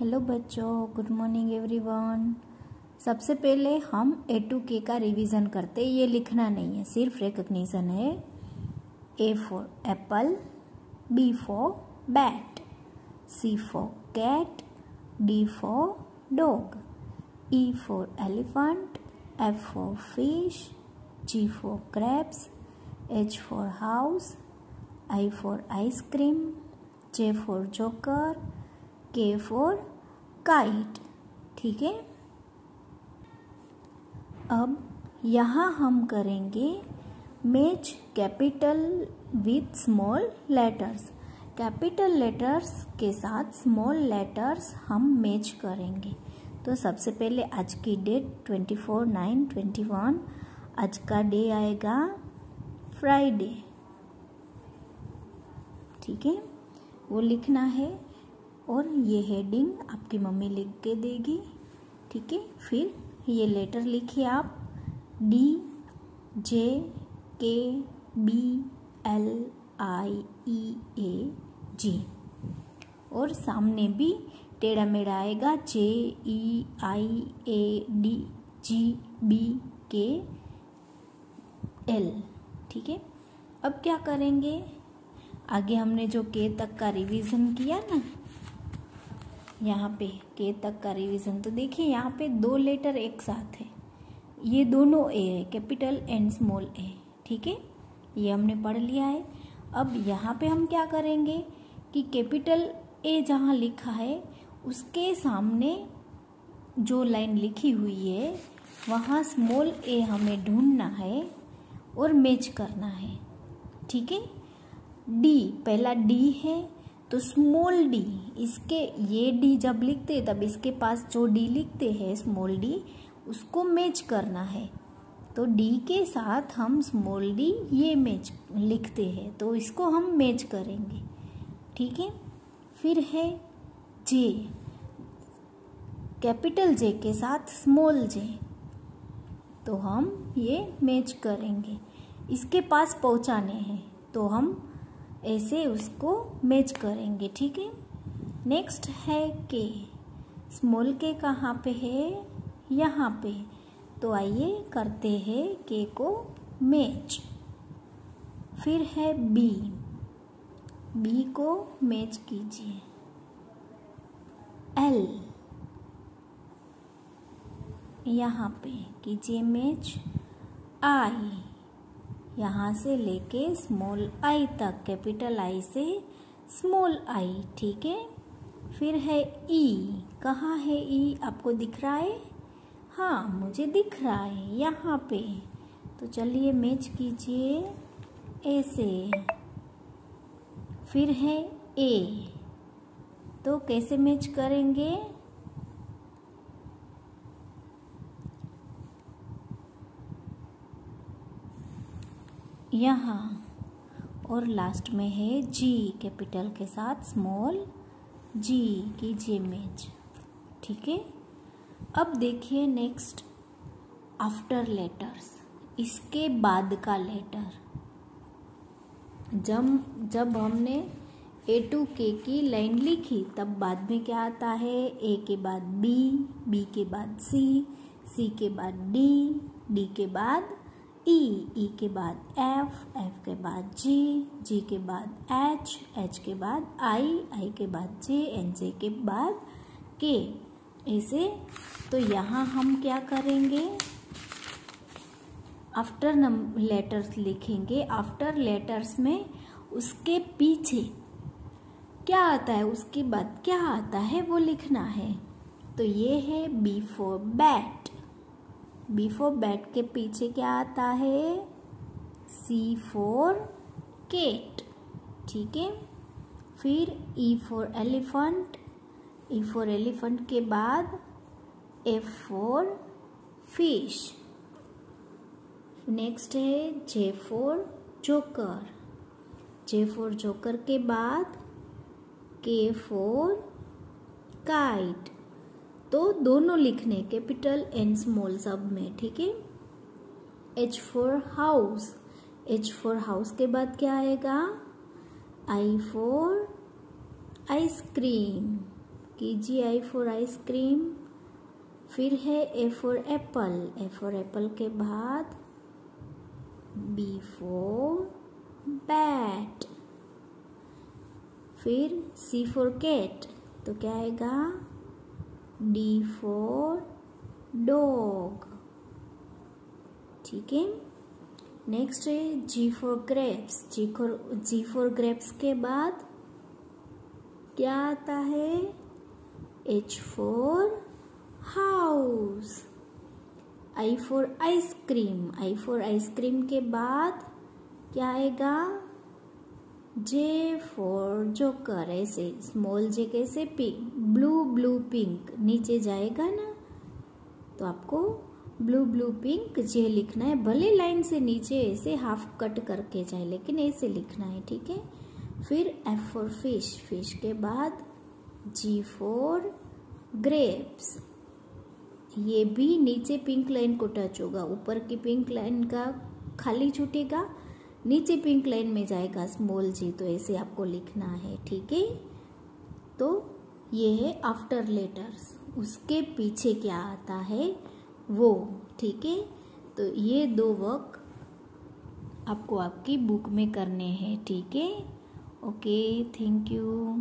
Hello बच्चों, good morning everyone. सबसे पहले हम A to K का रिवीजन करते। ये लिखना नहीं है, सिर्फ रिकग्निशन है। A for apple, B for bat, C for cat, D for dog, E for elephant, F for fish, G for crabs, H for house, I for ice cream, J for joker, K for kite. ठीक है। अब यहाँ हम करेंगे match capital with small letters. Capital letters के साथ small letters हम match करेंगे। तो सबसे पहले आज की डेट 24/9/21। आज का डे आएगा फ्राइडे। ठीक है, वो लिखना है और ये हेडिंग आपकी मम्मी लिख के देगी। ठीक है, फिर ये लेटर लिखिए आप D J K B L I E A G और सामने भी टेढ़ा मेढ़ा आएगा J E I A D G B K L। ठीक है, अब क्या करेंगे, आगे हमने जो K तक का रिवीजन किया ना, यहाँ पे K तक का रिवीजन, तो देखिए यहाँ पे दो लेटर एक साथ है, ये दोनों A है, कैपिटल एंड स्मॉल A। ठीक है, ये हमने पढ़ लिया है। अब यहाँ पे हम क्या करेंगे कि कैपिटल A जहाँ लिखा है उसके सामने जो लाइन लिखी हुई है वहाँ स्मॉल A हमें ढूंढना है और मैच करना है। ठीक है, D पहला D है तो स्मॉल डी, इसके ये डी जब लिखते हैं तब इसके पास जो डी लिखते हैं स्मॉल डी उसको मैच करना है। तो डी के साथ हम स्मॉल डी ये मैच लिखते हैं तो इसको हम मैच करेंगे। ठीक है, फिर है जे, कैपिटल जे के साथ स्मॉल जे, तो हम ये मैच करेंगे। इसके पास पहुंचाने हैं तो हम ऐसे उसको मैच करेंगे। ठीक है, नेक्स्ट है के, स्मॉल के कहाँ पे है, यहाँ पे, तो आइए करते हैं के को मैच। फिर है बी, बी को मैच कीजिए। एल यहाँ पे कीजिए मैच। आई यहाँ से लेके स्मॉल आई तक, कैपिटल आई से स्मॉल आई। ठीक है, फिर है ई, कहाँ है ई, आपको दिख रहा है? हाँ, मुझे दिख रहा है यहाँ पे, तो चलिए मैच कीजिए ऐसे। फिर है ए, तो कैसे मैच करेंगे, यहाँ, और लास्ट में है जी, कैपिटल के साथ स्मॉल जी, कीजिए मैच। ठीक है, अब देखिए नेक्स्ट आफ्टर लेटर्स, इसके बाद का लेटर। जब हमने A to K की लाइन लिखी तब बाद में क्या आता है, A के बाद B, B के बाद C, C के बाद D, D के बाद E, E के बाद F, F के बाद G, G के बाद H, H के बाद I, I के बाद J, N J के बाद K। ऐसे तो यहाँ हम क्या करेंगे, आफ्टर लेटर्स लिखेंगे। आफ्टर लेटर्स में उसके पीछे क्या आता है, उसके बाद क्या आता है वो लिखना है। तो ये है B for bat, B for bat के पीछे क्या आता है, C for कैट। ठीक है, फिर E for elephant, E for elephant के बाद F for फिश। नेक्स्ट है J for joker, J for joker के बाद K for काइट। तो दोनों लिखने, कैपिटल एंड स्मॉल सब में। ठीक है, H for house, H for house के बाद क्या आएगा, I for ice cream, KGI for ice cream. फिर है A for Apple, A for Apple के बाद B फॉर बैट। फिर C फॉर कैट, तो क्या आएगा D फॉर डॉग। ठीक है, नेक्स्ट है G for grapes. G for grapes के बाद क्या आता है H for house. I for ice cream, I for ice cream के बाद क्या आएगा J फॉर जोकर। ऐसे स्मॉल J कैसे पिंक, ब्लू ब्लू पिंक नीचे जाएगा ना, तो आपको ब्लू ब्लू पिंक J लिखना है। भले लाइन से नीचे ऐसे हाफ कट करके जाए, लेकिन ऐसे लिखना है। ठीक है, फिर F फॉर फिश, फिश के बाद G फॉर ग्रेप्स। ये भी नीचे पिंक लाइन को टच होगा, ऊपर की पिंक लाइन का खाली छूटेगा, नीचे पिंक लाइन में जाएगा स्मॉल G, तो ऐसे आपको लिखना है। ठीक है, तो ये है आफ्टर लेटर्स, उसके पीछे क्या आता है वो। ठीक है, तो ये 2 वर्क आपको आपकी बुक में करने हैं। ठीक है, ओके, थैंक यू।